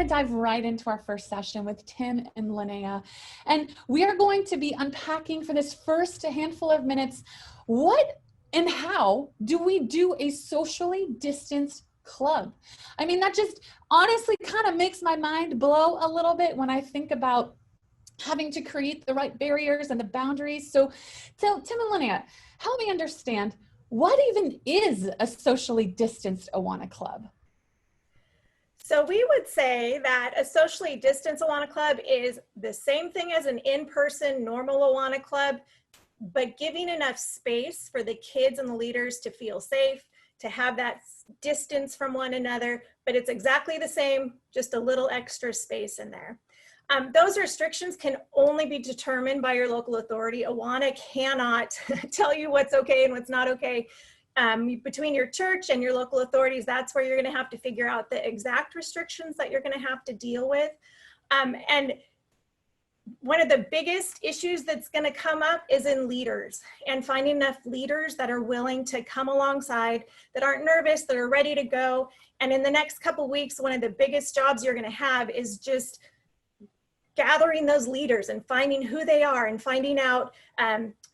to dive right into our first session with Tim and Linnea. And we are going to be unpacking for this first handful of minutes, what and how do we do a socially distanced club? I mean, that just honestly kind of makes my mind blow a little bit when I think about having to create the right barriers and the boundaries. So Tim and Linnea, help me understand, what even is a socially distanced Awana club? So we would say that a socially distanced Awana club is the same thing as an in-person normal Awana club, but giving enough space for the kids and the leaders to feel safe, to have that distance from one another, but it's exactly the same, just a little extra space in there. Those restrictions can only be determined by your local authority. Awana cannot tell you what's okay and what's not okay. Between your church and your local authorities, that's where you're going to have to figure out the exact restrictions that you're going to have to deal with. And one of the biggest issues that's going to come up is in leaders, and finding enough leaders that are willing to come alongside, that aren't nervous, that are ready to go. And in the next couple weeks, one of the biggest jobs you're going to have is just gathering those leaders and finding who they are and finding out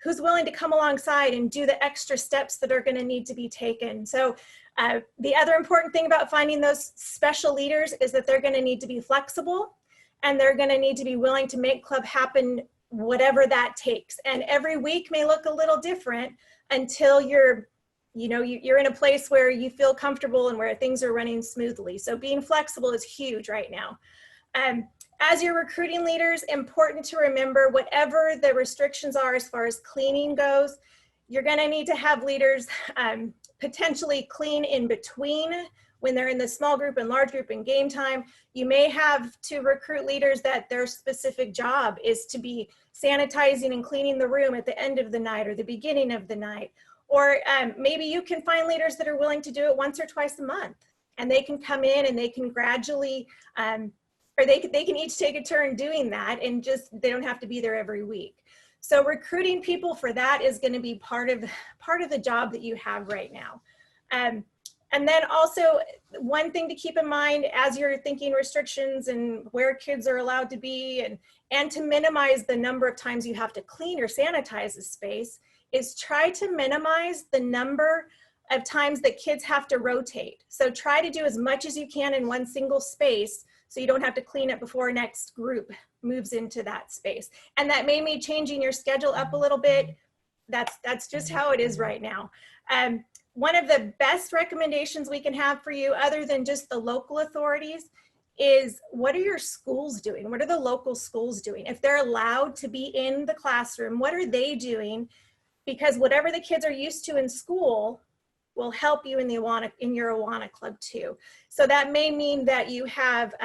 who's willing to come alongside and do the extra steps that are going to need to be taken. So the other important thing about finding those special leaders is that they're going to need to be flexible, and they're going to need to be willing to make club happen, whatever that takes. And every week may look a little different until you're in a place where you feel comfortable and where things are running smoothly. So being flexible is huge right now. As you're recruiting leaders, important to remember, whatever the restrictions are as far as cleaning goes, you're going to need to have leaders potentially clean in between when they're in the small group and large group and game time. You may have to recruit leaders that their specific job is to be sanitizing and cleaning the room at the end of the night or the beginning of the night. Or maybe you can find leaders that are willing to do it once or twice a month, and they can come in and they can gradually, or they can each take a turn doing that, and just, they don't have to be there every week. So recruiting people for that is going to be part of the job that you have right now. And then also, one thing to keep in mind as you're thinking restrictions and where kids are allowed to be, and to minimize the number of times you have to clean or sanitize the space, is try to minimize the number of times that kids have to rotate. So try to do as much as you can in one single space, so you don't have to clean it before next group moves into that space. And that may mean changing your schedule up a little bit. That's just how it is right now. One of the best recommendations we can have for you, other than just the local authorities, is what are your schools doing? What are the local schools doing? If they're allowed to be in the classroom, what are they doing? Because whatever the kids are used to in school will help you in your Awana club too. So that may mean that you have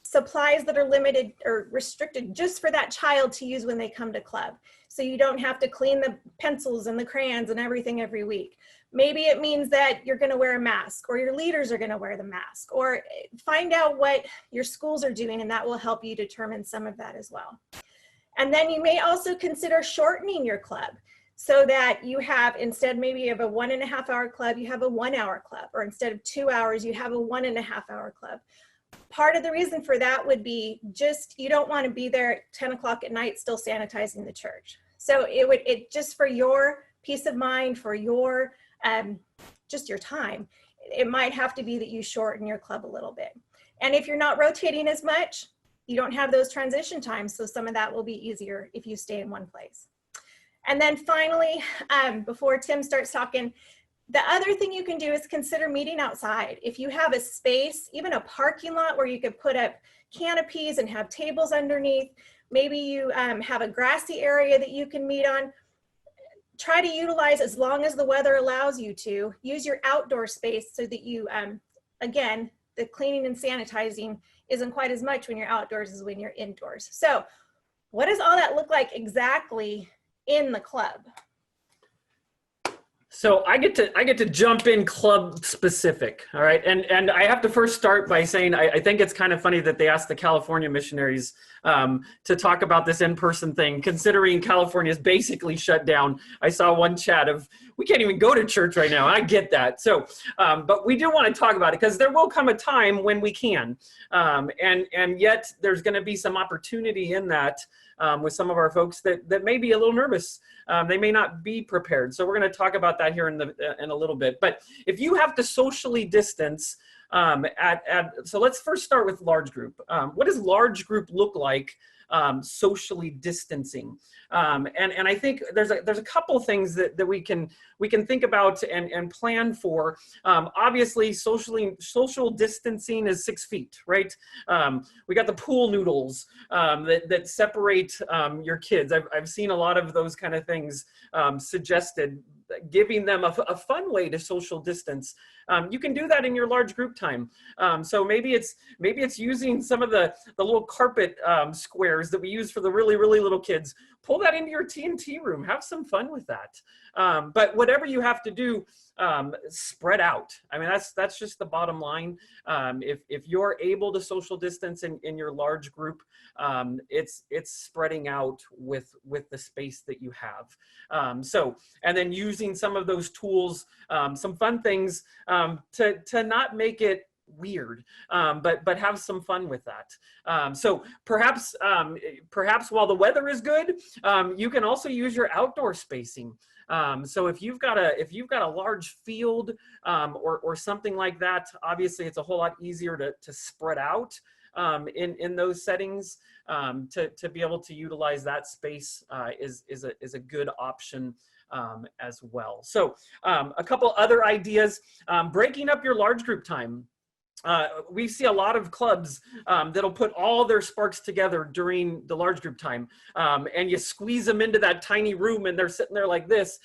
supplies that are limited or restricted just for that child to use when they come to club. So you don't have to clean the pencils and the crayons and everything every week. Maybe it means that you're going to wear a mask, or your leaders are going to wear the mask, or find out what your schools are doing, and that will help you determine some of that as well. And then you may also consider shortening your club, so that you have, instead maybe of a 1.5 hour club, you have a 1 hour club, or instead of 2 hours, you have a 1.5 hour club. Part of the reason for that would be just, you don't want to be there at 10 o'clock at night still sanitizing the church. So it just for your peace of mind, for your, just your time, it might have to be that you shorten your club a little bit. And if you're not rotating as much, you don't have those transition times, so some of that will be easier if you stay in one place. And then finally, before Tim starts talking, the other thing you can do is consider meeting outside. If you have a space, even a parking lot where you could put up canopies and have tables underneath, maybe you have a grassy area that you can meet on, try to utilize, as long as the weather allows you to, use your outdoor space so that you, again, the cleaning and sanitizing isn't quite as much when you're outdoors as when you're indoors. So what does all that look like exactly in the club? So I get to jump in club specific, all right, and I have to first start by saying I think it's kind of funny that they asked the California missionaries to talk about this in-person thing, considering California is basically shut down. I saw one chat of we can't even go to church right now. I get that, so but we do want to talk about it because there will come a time when we can, and yet there's going to be some opportunity in that with some of our folks that may be a little nervous. They may not be prepared. So we're going to talk about that here in a little bit. But if you have to socially distance so let's first start with large group. What does large group look like socially distancing? And I think there's a couple things that we can think about and plan for. Obviously, social distancing is 6 feet, right? We got the pool noodles that separate your kids. I've seen a lot of those kind of things suggested, giving them a fun way to social distance. You can do that in your large group time. So maybe it's using some of the little carpet squares that we use for the really, really little kids. Pull that into your T&T room. Have some fun with that. But whatever you have to do, spread out. I mean, that's just the bottom line. If you're able to social distance in your large group, it's spreading out with the space that you have. And then using some of those tools, some fun things to not make it weird, but have some fun with that. So perhaps while the weather is good, you can also use your outdoor spacing. So if you've got a large field or something like that, obviously it's a whole lot easier to spread out in those settings. To be able to utilize that space is a good option as well. So a couple other ideas, breaking up your large group time. We see a lot of clubs that'll put all their sparks together during the large group time, and you squeeze them into that tiny room and they're sitting there like this.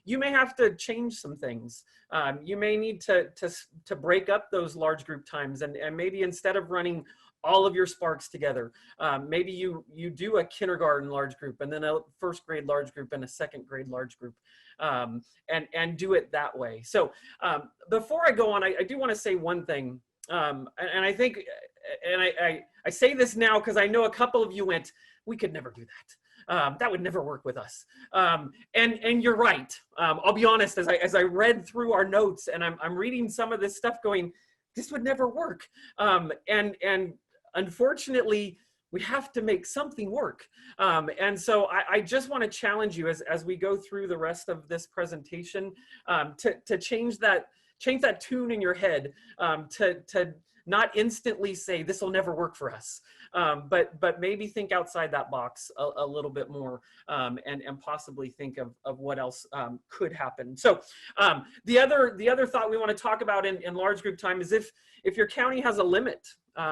You may have to change some things. You may need to break up those large group times and maybe instead of running all of your sparks together, maybe you do a kindergarten large group and then a first grade large group and a second grade large group, and do it that way. So before I go on, I do want to say one thing, and I think, and I say this now because I know a couple of you went, we could never do that. That would never work with us. And you're right. I'll be honest, as I read through our notes and I'm reading some of this stuff going, this would never work. And unfortunately, we have to make something work. And so I just want to challenge you as we go through the rest of this presentation to change that tune in your head, to not instantly say this will never work for us, but maybe think outside that box a little bit more, and possibly think of what else could happen. So the other thought we want to talk about in large group time is if your county has a limit.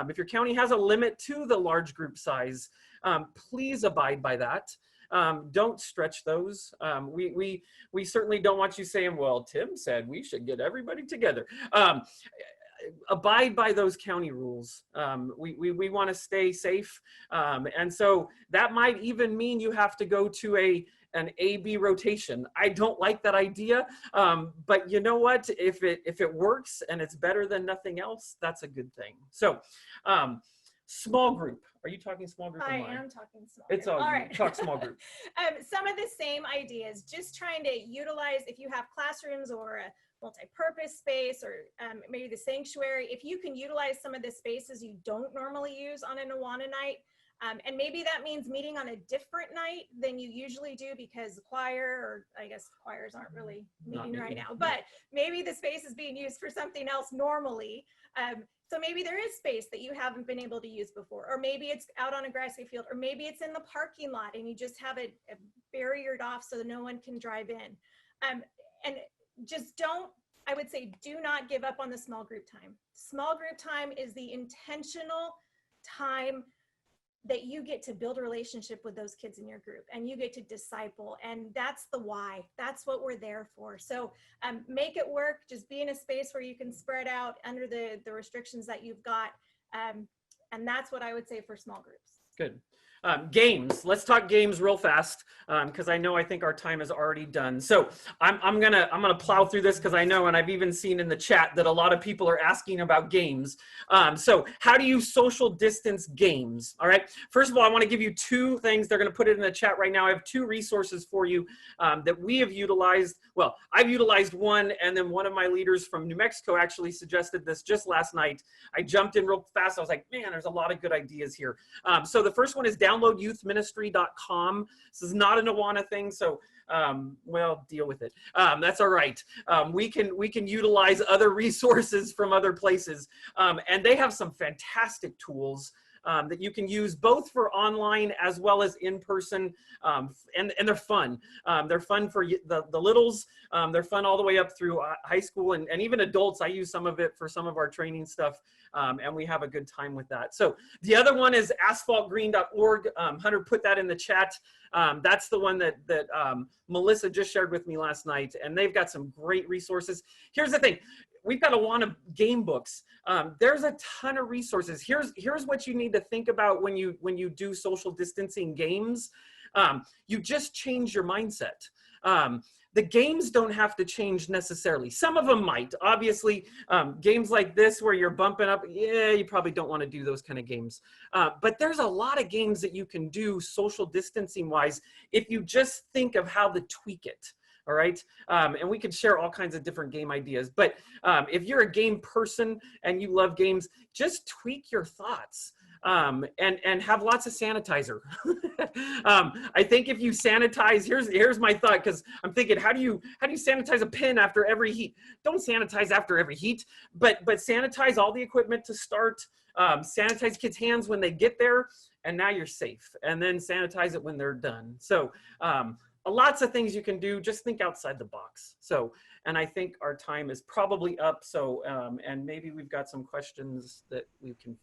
If your county has a limit to the large group size, please abide by that. Don't stretch those. We certainly don't want you saying, well, Tim said we should get everybody together. Abide by those county rules. We want to stay safe. And so that might even mean you have to go to an A-B rotation. I don't like that idea, but you know what? If it works and it's better than nothing else, that's a good thing. So small group. Are you talking small group? I am talking small group. It's all right. Talk small group. Some of the same ideas, just trying to utilize, if you have classrooms or a multi-purpose space or maybe the sanctuary, if you can utilize some of the spaces you don't normally use on an Awana night, and maybe that means meeting on a different night than you usually do because the choir, or I guess choirs aren't really meeting right now, but maybe the space is being used for something else normally. So maybe there is space that you haven't been able to use before, or maybe it's out on a grassy field, or maybe it's in the parking lot and you just have it barriered off so that no one can drive in. And just don't, I would say, do not give up on the small group time. Small group time is the intentional time that you get to build a relationship with those kids in your group and you get to disciple, and that's the why. That's what we're there for. So make it work. Just be in a space where you can spread out under the restrictions that you've got, and that's what I would say for small groups. Good. Games. Let's talk games real fast because I think our time is already done. So I'm gonna plow through this because I know, and I've even seen in the chat that a lot of people are asking about games. So how do you social distance games? All right. First of all, I want to give you two things. They're going to put it in the chat right now. I have two resources for you that we have utilized. Well, I've utilized one, and then one of my leaders from New Mexico actually suggested this just last night. I jumped in real fast. I was like, man, there's a lot of good ideas here. So the first one is downloadyouthministry.com. This is not an Awana thing, so well, deal with it. That's all right. We can utilize other resources from other places, and they have some fantastic tools that you can use both for online as well as in person, and they're fun. They're fun for the littles. They're fun all the way up through high school and even adults. I use some of it for some of our training stuff, and we have a good time with that. So the other one is asphaltgreen.org. Hunter put that in the chat. That's the one that Melissa just shared with me last night, and they've got some great resources. Here's the thing. We've got Awana game books. There's a ton of resources. Here's what you need to think about when you do social distancing games. You just change your mindset. The games don't have to change necessarily. Some of them might. Obviously, games like this where you're bumping up, yeah, you probably don't want to do those kind of games. But there's a lot of games that you can do social distancing wise if you just think of how to tweak it. All right. And we could share all kinds of different game ideas. But if you're a game person and you love games, just tweak your thoughts. And have lots of sanitizer. I think if you sanitize, here's my thought, because I'm thinking, how do you sanitize a pen after every heat? Don't sanitize after every heat, but sanitize all the equipment to start. Sanitize kids' hands when they get there, and now you're safe. And then sanitize it when they're done. So lots of things you can do. Just think outside the box. So, and I think our time is probably up. So, and maybe we've got some questions that we can